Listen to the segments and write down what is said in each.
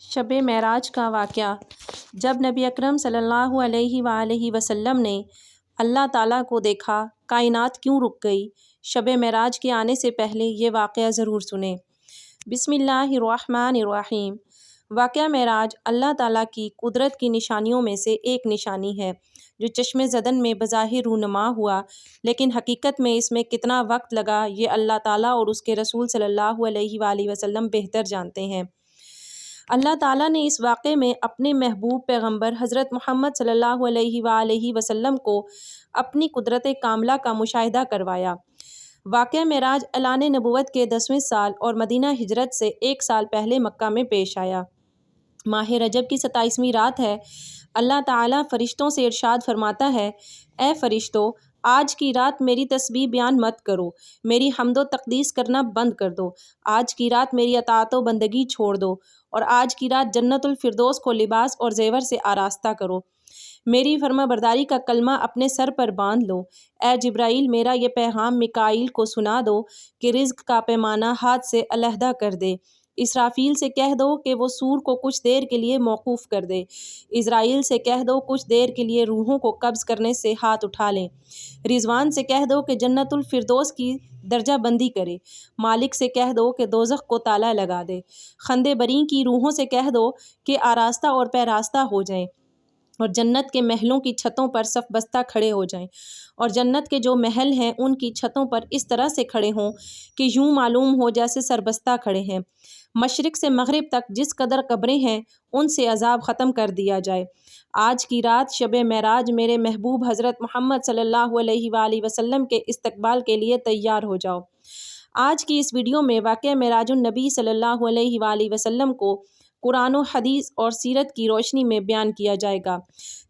شب معراج کا واقعہ۔ جب نبی اکرم صلی اللہ علیہ وآلہ وسلم نے اللہ تعالیٰ کو دیکھا، کائنات کیوں رک گئی؟ شب معراج کے آنے سے پہلے یہ واقعہ ضرور سنیں۔ بسم اللہ الرحمن الرحیم۔ واقعہ معراج اللہ تعالیٰ کی قدرت کی نشانیوں میں سے ایک نشانی ہے، جو چشم زدن میں بظاہر رونما ہوا، لیکن حقیقت میں اس میں کتنا وقت لگا یہ اللہ تعالیٰ اور اس کے رسول صلی اللہ علیہ وآلہ وسلم بہتر جانتے ہیں۔ اللہ تعالیٰ نے اس واقعے میں اپنے محبوب پیغمبر حضرت محمد صلی اللہ علیہ وآلہ وسلم کو اپنی قدرت کاملہ کا مشاہدہ کروایا۔ واقعہ معراج اعلان نبوت کے 10ویں سال اور مدینہ ہجرت سے 1 سال پہلے مکہ میں پیش آیا۔ ماہ رجب کی 27ویں رات ہے۔ اللہ تعالیٰ فرشتوں سے ارشاد فرماتا ہے: اے فرشتو، آج کی رات میری تسبیح بیان مت کرو، میری حمد و تقدیس کرنا بند کر دو۔ آج کی رات میری اطاعت و بندگی چھوڑ دو اور آج کی رات جنت الفردوس کو لباس اور زیور سے آراستہ کرو۔ میری فرما برداری کا کلمہ اپنے سر پر باندھ لو۔ اے جبرائیل، میرا یہ پیغام میکائیل کو سنا دو کہ رزق کا پیمانہ ہاتھ سے علیحدہ کر دے۔ اسرافیل سے کہہ دو کہ وہ سور کو کچھ دیر کے لیے موقوف کر دے۔ عزرائیل سے کہہ دو کچھ دیر کے لیے روحوں کو قبض کرنے سے ہاتھ اٹھا لیں۔ رضوان سے کہہ دو کہ جنت الفردوس کی درجہ بندی کرے۔ مالک سے کہہ دو کہ دوزخ کو تالا لگا دے۔ خندے بری کی روحوں سے کہہ دو کہ آراستہ اور پیراستہ ہو جائیں اور جنت کے محلوں کی چھتوں پر صف بستہ کھڑے ہو جائیں، اور جنت کے جو محل ہیں ان کی چھتوں پر اس طرح سے کھڑے ہوں کہ یوں معلوم ہو جیسے سربستہ کھڑے ہیں۔ مشرق سے مغرب تک جس قدر قبریں ہیں ان سے عذاب ختم کر دیا جائے۔ آج کی رات شب معراج میرے محبوب حضرت محمد صلی اللہ علیہ وآلہ وسلم کے استقبال کے لیے تیار ہو جاؤ۔ آج کی اس ویڈیو میں واقعہ معراج النبی صلی اللہ علیہ وآلہ وسلم کو قرآن و حدیث اور سیرت کی روشنی میں بیان کیا جائے گا۔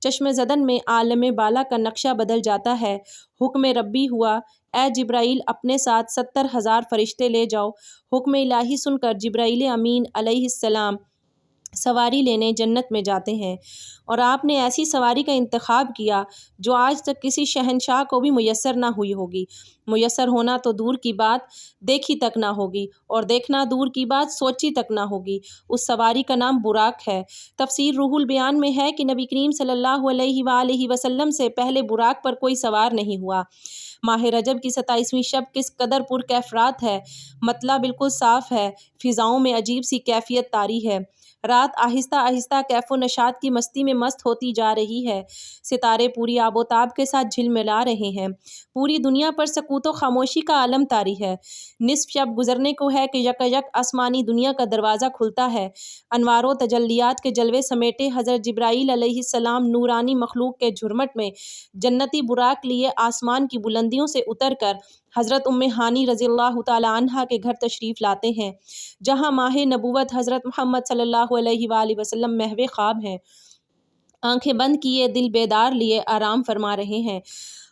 چشم زدن میں عالم بالا کا نقشہ بدل جاتا ہے۔ حکم ربی ہوا: اے جبرائیل، اپنے ساتھ 70,000 فرشتے لے جاؤ۔ حکم الہی سن کر جبرائیل امین علیہ السلام سواری لینے جنت میں جاتے ہیں، اور آپ نے ایسی سواری کا انتخاب کیا جو آج تک کسی شہنشاہ کو بھی میسر نہ ہوئی ہوگی۔ میسر ہونا تو دور کی بات، دیکھی تک نہ ہوگی، اور دیکھنا دور کی بات، سوچی تک نہ ہوگی۔ اس سواری کا نام براق ہے۔ تفسیر روح البیان میں ہے کہ نبی کریم صلی اللہ علیہ وآلہ وسلم سے پہلے براق پر کوئی سوار نہیں ہوا۔ ماہ رجب کی 27ویں شب کس قدر پرکیف رات ہے۔ مطلع بالکل صاف ہے، فضاؤں میں عجیب سی کیفیت طاری ہے۔ رات آہستہ آہستہ کیف و نشاط کی مستی میں مست ہوتی جا رہی ہے۔ ستارے پوری آب و تاب کے ساتھ جھلملا رہے ہیں۔ پوری دنیا پر سکوت و خاموشی کا عالم طاری ہے۔ نصف شب گزرنے کو ہے کہ یکایک آسمانی دنیا کا دروازہ کھلتا ہے۔ انوار و تجلیات کے جلوے سمیٹے حضرت جبرائیل علیہ السلام نورانی مخلوق کے جھرمٹ میں جنتی براق لیے آسمان کی بلندیوں سے اتر کر حضرت ام ہانی رضی اللہ تعالی عنہا کے گھر تشریف لاتے ہیں، جہاں ماہ نبوت حضرت محمد صلی اللہ علیہ وآلہ وسلم محو خواب ہیں، آنکھیں بند کیے دل بیدار لیے آرام فرما رہے ہیں۔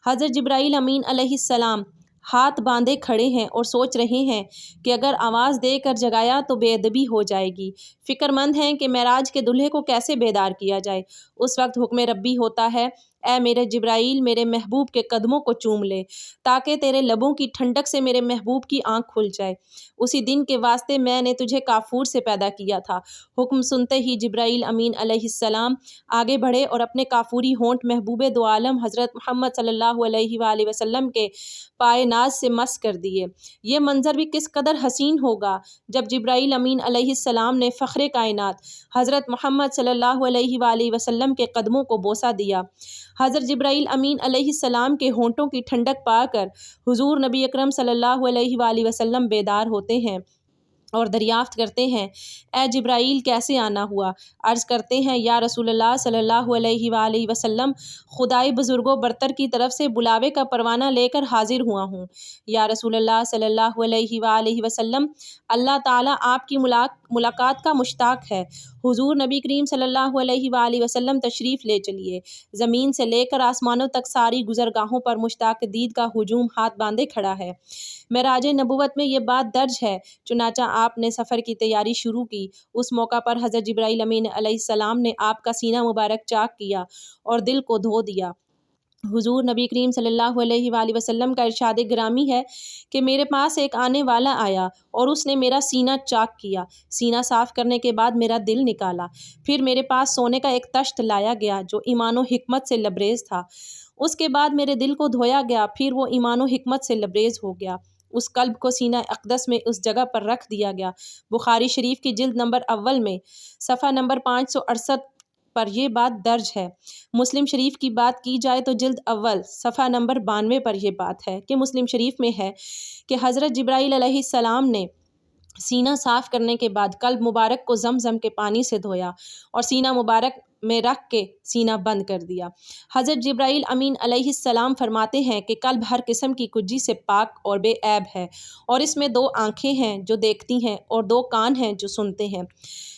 حضرت جبرائیل امین علیہ السلام ہاتھ باندھے کھڑے ہیں اور سوچ رہے ہیں کہ اگر آواز دے کر جگایا تو بے ادبی ہو جائے گی۔ فکر مند ہیں کہ معراج کے دلہے کو کیسے بیدار کیا جائے۔ اس وقت حکم ربی ہوتا ہے: اے میرے جبرائیل، میرے محبوب کے قدموں کو چوم لے، تاکہ تیرے لبوں کی ٹھنڈک سے میرے محبوب کی آنکھ کھل جائے۔ اسی دن کے واسطے میں نے تجھے کافور سے پیدا کیا تھا۔ حکم سنتے ہی جبرائیل امین علیہ السلام آگے بڑھے اور اپنے کافوری ہونٹ محبوب دو عالم حضرت محمد صلی اللہ علیہ وآلہ وسلم کے پائے ناز سے مس کر دیے۔ یہ منظر بھی کس قدر حسین ہوگا جب جبرائیل امین علیہ السلام نے فخر کائنات حضرت محمد صلی اللہ علیہ وآلہ وسلم کے قدموں کو بوسہ دیا۔ حضرت جبرائیل امین علیہ السلام کے ہونٹوں کی ٹھنڈک پا کر حضور نبی اکرم صلی اللہ علیہ وآلہ وسلم بیدار ہوتے ہیں اور دریافت کرتے ہیں: اے جبرائیل، کیسے آنا ہوا؟ عرض کرتے ہیں: یا رسول اللہ صلی اللہ علیہ وآلہ وسلم، خدائے بزرگ و برتر کی طرف سے بلاوے کا پروانہ لے کر حاضر ہوا ہوں۔ یا رسول اللہ صلی اللہ علیہ وآلہ وسلم، اللہ تعالیٰ آپ کی ملاقات کا مشتاق ہے۔ حضور نبی کریم صلی اللہ علیہ وآلہ وسلم تشریف لے چلیے۔ زمین سے لے کر آسمانوں تک ساری گزرگاہوں پر مشتاق دید کا ہجوم ہاتھ باندھے کھڑا ہے۔ معراج نبوت میں یہ بات درج ہے، چنانچہ آپ نے سفر کی تیاری شروع کی۔ اس موقع پر حضرت جبرائیل امین علیہ السلام نے آپ کا سینہ مبارک چاک کیا اور دل کو دھو دیا۔ حضور نبی کریم صلی اللہ علیہ وآلہ وسلم کا ارشاد گرامی ہے کہ میرے پاس ایک آنے والا آیا اور اس نے میرا سینہ چاک کیا، سینہ صاف کرنے کے بعد میرا دل نکالا، پھر میرے پاس سونے کا ایک تشت لایا گیا جو ایمان و حکمت سے لبریز تھا، اس کے بعد میرے دل کو دھویا گیا، پھر وہ ایمان و حکمت سے لبریز ہو گیا، اس قلب کو سینہ اقدس میں اس جگہ پر رکھ دیا گیا۔ بخاری شریف کی جلد نمبر اول میں صفحہ نمبر 568 پر یہ بات درج ہے۔ مسلم شریف کی بات کی جائے تو جلد اول صفحہ نمبر 92 پر یہ بات ہے کہ مسلم شریف میں ہے کہ حضرت جبرائیل علیہ السلام نے سینہ صاف کرنے کے بعد قلب مبارک کو زمزم کے پانی سے دھویا اور سینہ مبارک میں رکھ کے سینہ بند کر دیا۔ حضرت جبرائیل امین علیہ السلام فرماتے ہیں کہ قلب ہر قسم کی کجی سے پاک اور بے عیب ہے، اور اس میں 2 آنکھیں ہیں جو دیکھتی ہیں اور 2 کان ہیں جو سنتے ہیں۔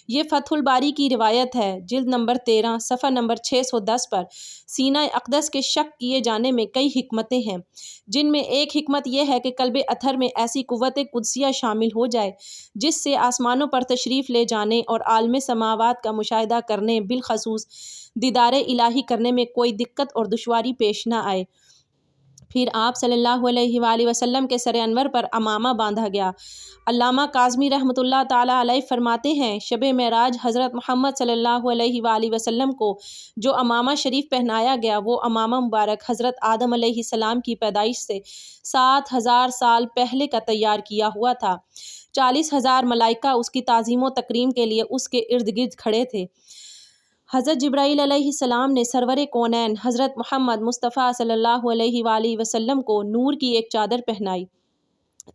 یہ فتح الباری کی روایت ہے، جلد نمبر 13 صفحہ نمبر 610 پر۔ سینہ اقدس کے شک کیے جانے میں کئی حکمتیں ہیں، جن میں ایک حکمت یہ ہے کہ قلب اطہر میں ایسی قوت قدسیہ شامل ہو جائے جس سے آسمانوں پر تشریف لے جانے اور عالم سماوات کا مشاہدہ کرنے، بالخصوص دیدار الہی کرنے میں کوئی دقت اور دشواری پیش نہ آئے۔ پھر آپ صلی اللہ علیہ وآلہ وسلم کے سر انور پر عمامہ باندھا گیا۔ علامہ کاظمی رحمۃ اللہ تعالیٰ علیہ فرماتے ہیں، شب معراج حضرت محمد صلی اللہ علیہ وآلہ وسلم کو جو عمامہ شریف پہنایا گیا، وہ عمامہ مبارک حضرت آدم علیہ السلام کی پیدائش سے 7000 سال پہلے کا تیار کیا ہوا تھا۔ 40,000 ملائکہ اس کی تعظیم و تکریم کے لیے اس کے ارد گرد کھڑے تھے۔ حضرت جبرائیل علیہ السلام نے سرور کونین حضرت محمد مصطفیٰ صلی اللہ علیہ وآلہ وسلم کو نور کی ایک چادر پہنائی،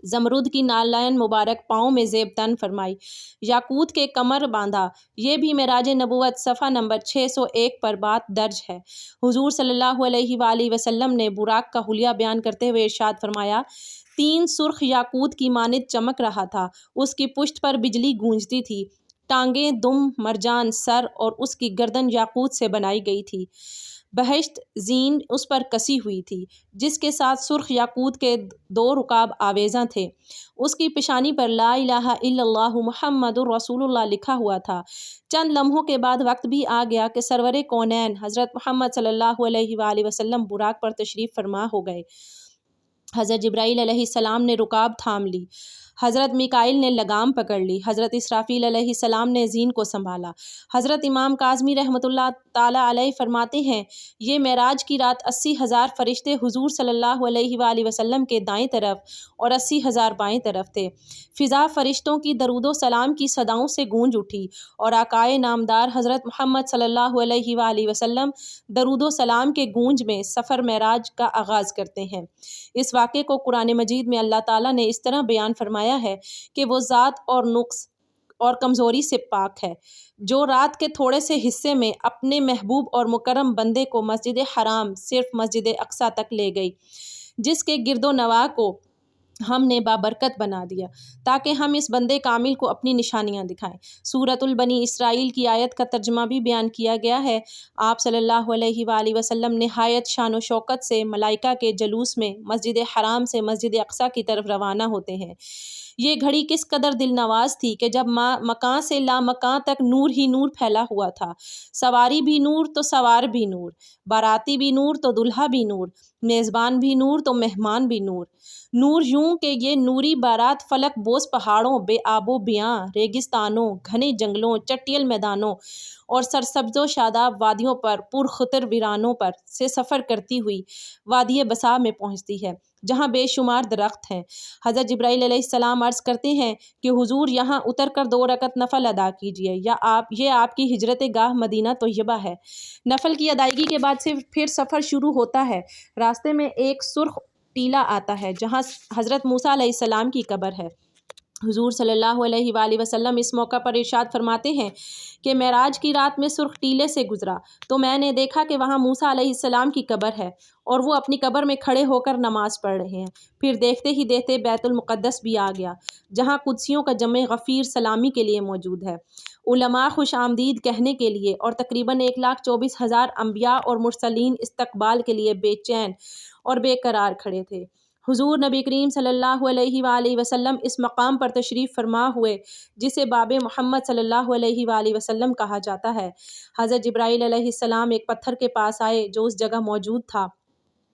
زمرد کی نالین مبارک پاؤں میں زیب تن فرمائی، یاقوت کے کمر باندھا۔ یہ بھی معراج نبوت صفحہ نمبر 601 پر بات درج ہے۔ حضور صلی اللہ علیہ وآلہ وسلم نے براق کا حلیہ بیان کرتے ہوئے ارشاد فرمایا، 3 سرخ یاقوت کی مانند چمک رہا تھا، اس کی پشت پر بجلی گونجتی تھی، ٹانگیں دم مرجان، سر اور اس کی گردن یاقوت سے بنائی گئی تھی، بہشت زین اس پر کسی ہوئی تھی، جس کے ساتھ سرخ یاقوت کے 2 رکاب آویزاں تھے، اس کی پیشانی پر لا الہ الا اللہ محمد الرسول اللہ لکھا ہوا تھا۔ چند لمحوں کے بعد وقت بھی آ گیا کہ سرور کونین حضرت محمد صلی اللہ علیہ وآلہ وسلم براق پر تشریف فرما ہو گئے۔ حضرت جبرائیل علیہ السلام نے رکاب تھام لی، حضرت میکائیل نے لگام پکڑ لی، حضرت اسرافیل علیہ السلام نے زین کو سنبھالا۔ حضرت امام کاظمی رحمۃ اللہ تعالیٰ علیہ فرماتے ہیں، یہ معراج کی رات 80,000 فرشتے حضور صلی اللہ علیہ وآلہ وسلم کے دائیں طرف اور 80,000 بائیں طرف تھے۔ فضا فرشتوں کی درود و سلام کی صداؤں سے گونج اٹھی اور آقائے نامدار حضرت محمد صلی اللہ علیہ وآلہ وسلم درود و سلام کے گونج میں سفر معراج کا آغاز کرتے ہیں۔ اس واقعے کو قرآن مجید میں اللہ تعالیٰ نے اس طرح بیان فرمایا ہے کہ وہ ذات اور نقص اور کمزوری سے پاک ہے، جو رات کے تھوڑے سے حصے میں اپنے محبوب اور مکرم بندے کو مسجد حرام صرف مسجد اقصیٰ تک لے گئی، جس کے گرد و نواح کو ہم نے بابرکت بنا دیا تاکہ ہم اس بندے کامل کو اپنی نشانیاں دکھائیں۔ سورۃ البنی اسرائیل کی آیت کا ترجمہ بھی بیان کیا گیا ہے۔ آپ صلی اللہ علیہ وآلہ وسلم نہایت شان و شوکت سے ملائکہ کے جلوس میں مسجد حرام سے مسجد اقصیٰ کی طرف روانہ ہوتے ہیں۔ یہ گھڑی کس قدر دل نواز تھی کہ جب مکان سے لامکان تک نور ہی نور پھیلا ہوا تھا، سواری بھی نور تو سوار بھی نور، باراتی بھی نور تو دلہا بھی نور، میزبان بھی نور تو مہمان بھی نور، نور یوں کہ یہ نوری بارات فلک بوس پہاڑوں، بے آب و بیاں ریگستانوں، گھنے جنگلوں، چٹیل میدانوں اور سرسبز و شاداب وادیوں پر پرخطر ویرانوں پر سے سفر کرتی ہوئی وادی بسا میں پہنچتی ہے، جہاں بے شمار درخت ہیں۔ حضرت جبرائیل علیہ السلام عرض کرتے ہیں کہ حضور یہاں اتر کر 2 رکعت نفل ادا کیجیے، یہ آپ کی ہجرت گاہ مدینہ طیبہ ہے۔ نفل کی ادائیگی کے بعد سے پھر سفر شروع ہوتا ہے۔ راستے میں ایک سرخ ٹیلہ آتا ہے جہاں حضرت موسیٰ علیہ السلام کی قبر ہے۔ حضور صلی اللہ علیہ وآلہ وسلم اس موقع پر ارشاد فرماتے ہیں کہ معراج کی رات میں سرخ ٹیلے سے گزرا تو میں نے دیکھا کہ وہاں موسیٰ علیہ السلام کی قبر ہے اور وہ اپنی قبر میں کھڑے ہو کر نماز پڑھ رہے ہیں۔ پھر دیکھتے ہی دیکھتے بیت المقدس بھی آ گیا، جہاں قدسیوں کا جمع غفیر سلامی کے لیے موجود ہے، علماء خوش آمدید کہنے کے لیے، اور تقریباً 1,24,000 انبیاء اور مرسلین استقبال کے لیے بے چین اور بے قرار کھڑے تھے۔ حضور نبی کریم صلی اللہ علیہ وآلہ وسلم اس مقام پر تشریف فرما ہوئے جسے باب محمد صلی اللہ علیہ وآلہ وسلم کہا جاتا ہے۔ حضرت جبرائیل علیہ السلام ایک پتھر کے پاس آئے جو اس جگہ موجود تھا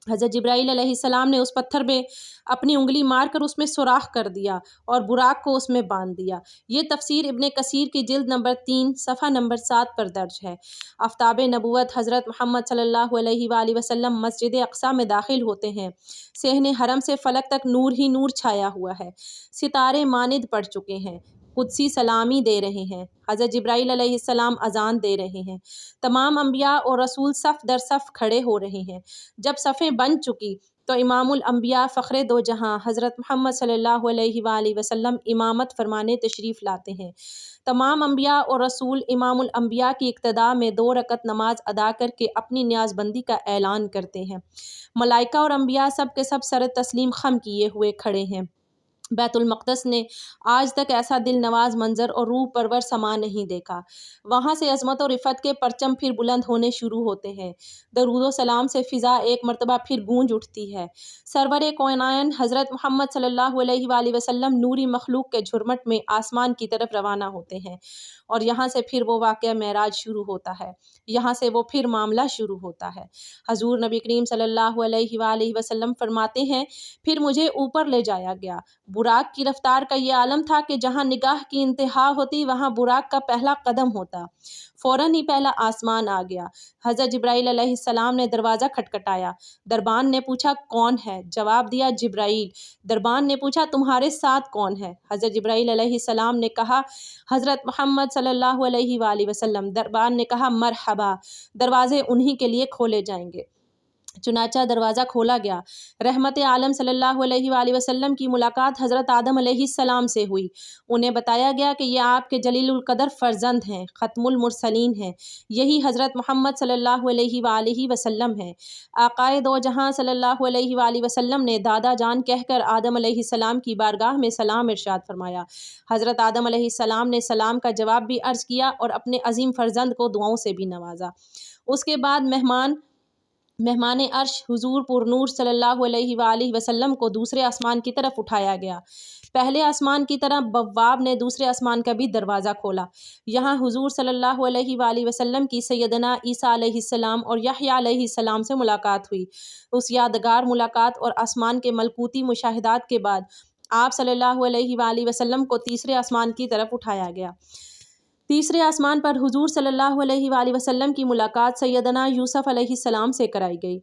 حضرت جبرائیل علیہ السلام نے اس پتھر میں اپنی انگلی مار کر اس میں سوراخ کر دیا اور براق کو اس میں باندھ دیا۔ یہ تفسیر ابن کثیر کی جلد نمبر 3 صفحہ نمبر 7 پر درج ہے۔ آفتاب نبوت حضرت محمد صلی اللہ علیہ وآلہ وسلم مسجد اقصیٰ میں داخل ہوتے ہیں۔ صحن حرم سے فلک تک نور ہی نور چھایا ہوا ہے، ستارے ماند پڑ چکے ہیں، قدسی سلامی دے رہے ہیں، حضرت جبرائیل علیہ السلام اذان دے رہے ہیں، تمام انبیاء اور رسول صف در صف کھڑے ہو رہے ہیں۔ جب صفیں بن چکی تو امام الانبیاء فخر دو جہاں حضرت محمد صلی اللہ علیہ وآلہ وسلم امامت فرمانے تشریف لاتے ہیں۔ تمام انبیاء اور رسول امام الانبیاء کی اقتداء میں 2 رکعت نماز ادا کر کے اپنی نیاز بندی کا اعلان کرتے ہیں۔ ملائکہ اور انبیاء سب کے سب سر تسلیم خم کیے ہوئے کھڑے ہیں۔ بیت المقدس نے آج تک ایسا دل نواز منظر اور روح پرور سما نہیں دیکھا۔ وہاں سے عظمت و رفعت کے پرچم پھر بلند ہونے شروع ہوتے ہیں، درود و سلام سے فضا ایک مرتبہ پھر گونج اٹھتی ہے۔ سرور کونین حضرت محمد صلی اللہ علیہ وآلہ وسلم نوری مخلوق کے جھرمٹ میں آسمان کی طرف روانہ ہوتے ہیں، اور یہاں سے پھر وہ واقعہ معراج شروع ہوتا ہے، یہاں سے وہ پھر معاملہ شروع ہوتا ہے۔ حضور نبی کریم صلی اللہ علیہ وآلہ وسلم فرماتے ہیں، پھر مجھے اوپر لے جایا گیا۔ براق کی رفتار کا یہ عالم تھا کہ جہاں نگاہ کی انتہا ہوتی وہاں براق کا پہلا قدم ہوتا۔ فوراً ہی پہلا آسمان آ گیا۔ حضرت جبرائیل علیہ السلام نے دروازہ کھٹکھٹایا۔ دربان نے پوچھا کون ہے؟ جواب دیا جبرائیل۔ دربان نے پوچھا تمہارے ساتھ کون ہے؟ حضرت جبرائیل علیہ السلام نے کہا حضرت محمد صلی اللہ علیہ وآلہ وسلم۔ دربان نے کہا مرحبا، دروازے انہی کے لیے کھولے جائیں گے۔ چنانچہ دروازہ کھولا گیا۔ رحمت عالم صلی اللہ علیہ وآلہ وسلم کی ملاقات حضرت آدم علیہ السلام سے ہوئی۔ انہیں بتایا گیا کہ یہ آپ کے جلیل القدر فرزند ہیں، ختم المرسلین ہیں، یہی حضرت محمد صلی اللہ علیہ وآلہ وسلم ہیں۔ آقائے دو جہاں صلی اللہ علیہ وآلہ وسلم نے دادا جان کہہ کر آدم علیہ السلام کی بارگاہ میں سلام ارشاد فرمایا۔ حضرت آدم علیہ السلام نے سلام کا جواب بھی عرض کیا اور اپنے عظیم فرزند کو دعاؤں سے بھی نوازا۔ اس کے بعد مہمان عرش حضور پر نور صلی اللہ علیہ وآلہ وسلم کو دوسرے آسمان کی طرف اٹھایا گیا۔ پہلے آسمان کی طرح بواب نے دوسرے آسمان کا بھی دروازہ کھولا۔ یہاں حضور صلی اللہ علیہ وآلہ وسلم کی سیدنا عیسیٰ علیہ السلام اور یحییٰ علیہ السلام سے ملاقات ہوئی۔ اس یادگار ملاقات اور آسمان کے ملکوتی مشاہدات کے بعد آپ صلی اللہ علیہ وآلہ وسلم کو تیسرے آسمان کی طرف اٹھایا گیا۔ تیسرے آسمان پر حضور صلی اللہ علیہ وآلہ وسلم کی ملاقات سیدنا یوسف علیہ السلام سے کرائی گئی۔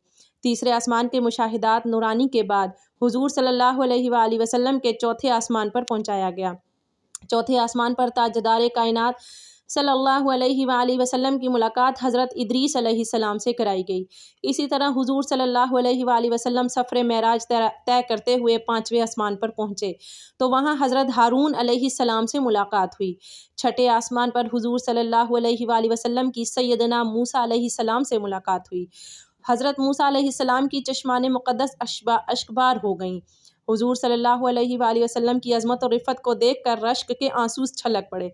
تیسرے آسمان کے مشاہدات نورانی کے بعد حضور صلی اللہ علیہ وآلہ وسلم کے چوتھے آسمان پر پہنچایا گیا۔ چوتھے آسمان پر تاجدار کائنات صلی اللہ علیہ وآلہ وسلم کی ملاقات حضرت ادریس علیہ السلام سے کرائی گئی۔ اسی طرح حضور صلی اللہ علیہ وآلہ وسلم سفر معراج طے کرتے ہوئے 5ویں آسمان پر پہنچے تو وہاں حضرت ہارون علیہ السلام سے ملاقات ہوئی۔ چھٹے آسمان پر حضور صلی اللہ علیہ وآلہ وسلم کی سیدنا موسیٰ علیہ السلام سے ملاقات ہوئی۔ حضرت موسیٰ علیہ السلام کی چشمان مقدس اشکبار ہو گئیں۔ حضور صلی اللہ علیہ وآلہ وسلم کی عظمت اور رفعت کو دیکھ کر رشک کے آنسو چھلک پڑے۔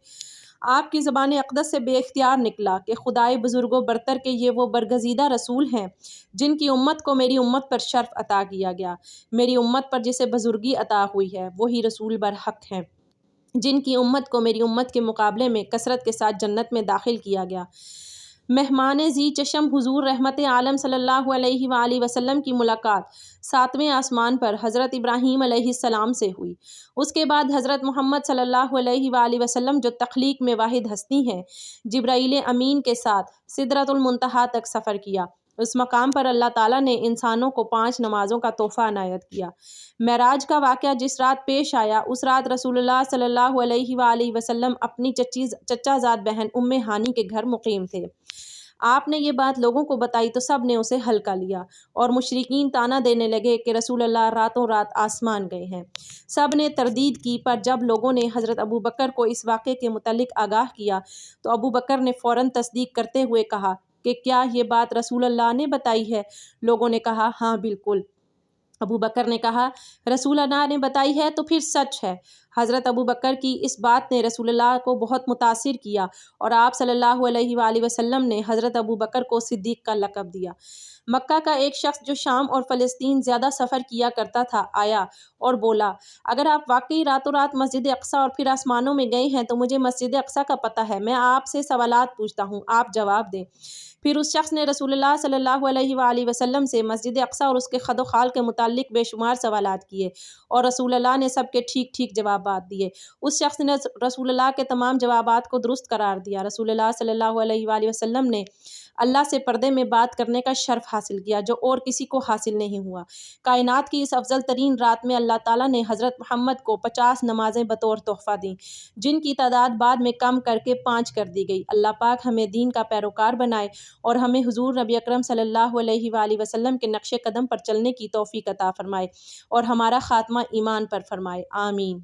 آپ کی زبان اقدس سے بے اختیار نکلا کہ خدائے بزرگ و برتر کے یہ وہ برگزیدہ رسول ہیں جن کی امت کو میری امت پر شرف عطا کیا گیا۔ میری امت پر جسے بزرگی عطا ہوئی ہے وہی رسول برحق ہیں جن کی امت کو میری امت کے مقابلے میں کثرت کے ساتھ جنت میں داخل کیا گیا۔ مہمان ذی چشم حضور رحمت عالم صلی اللہ علیہ وآلہ وسلم کی ملاقات 7ویں آسمان پر حضرت ابراہیم علیہ السلام سے ہوئی۔ اس کے بعد حضرت محمد صلی اللہ علیہ وآلہ وسلم جو تخلیق میں واحد ہستی ہیں، جبرائیل امین کے ساتھ سدرۃ المنتہا تک سفر کیا۔ اس مقام پر اللہ تعالیٰ نے انسانوں کو 5 نمازوں کا تحفہ عنایت کیا۔ معراج کا واقعہ جس رات پیش آیا اس رات رسول اللہ صلی اللہ علیہ وآلہ وسلم اپنی چچا زاد بہن ام ہانی کے گھر مقیم تھے۔ آپ نے یہ بات لوگوں کو بتائی تو سب نے اسے ہلکا لیا اور مشرکین طعنہ دینے لگے کہ رسول اللہ راتوں رات آسمان گئے ہیں۔ سب نے تردید کی، پر جب لوگوں نے حضرت ابوبکر کو اس واقعے کے متعلق آگاہ کیا تو ابوبکر نے فوراً تصدیق کرتے ہوئے کہا کہ کیا یہ بات رسول اللہ نے بتائی ہے؟ لوگوں نے کہا ہاں بالکل۔ ابوبکر نے کہا رسول اللہ نے بتائی ہے تو پھر سچ ہے۔ حضرت ابو بکر کی اس بات نے رسول اللہ کو بہت متاثر کیا اور آپ صلی اللہ علیہ وآلہ وسلم نے حضرت ابو بکر کو صدیق کا لقب دیا۔ مکہ کا ایک شخص جو شام اور فلسطین زیادہ سفر کیا کرتا تھا آیا اور بولا، اگر آپ واقعی راتوں رات مسجد اقصیٰ اور پھر آسمانوں میں گئے ہیں تو مجھے مسجد اقصیٰ کا پتہ ہے، میں آپ سے سوالات پوچھتا ہوں، آپ جواب دیں۔ پھر اس شخص نے رسول اللہ صلی اللہ علیہ وآلہ وسلم سے مسجد اقصیٰ اور اس کے خد و خال کے متعلق بے شمار سوالات کیے اور رسول اللہ نے سب کے ٹھیک ٹھیک جوابات دیے۔ اس شخص نے رسول اللہ کے تمام جوابات کو درست قرار دیا۔ رسول اللہ صلی اللہ علیہ وآلہ وسلم نے اللہ سے پردے میں بات کرنے کا شرف حاصل کیا جو اور کسی کو حاصل نہیں ہوا۔ کائنات کی اس افضل ترین رات میں اللہ تعالیٰ نے حضرت محمد کو 50 نمازیں بطور تحفہ دیں، جن کی تعداد بعد میں کم کر کے 5 کر دی گئی۔ اللہ پاک ہمیں دین کا پیروکار بنائے اور ہمیں حضور نبی اکرم صلی اللہ علیہ وآلہ وسلم کے نقش قدم پر چلنے کی توفیق عطا فرمائے اور ہمارا خاتمہ ایمان پر فرمائے، آمین۔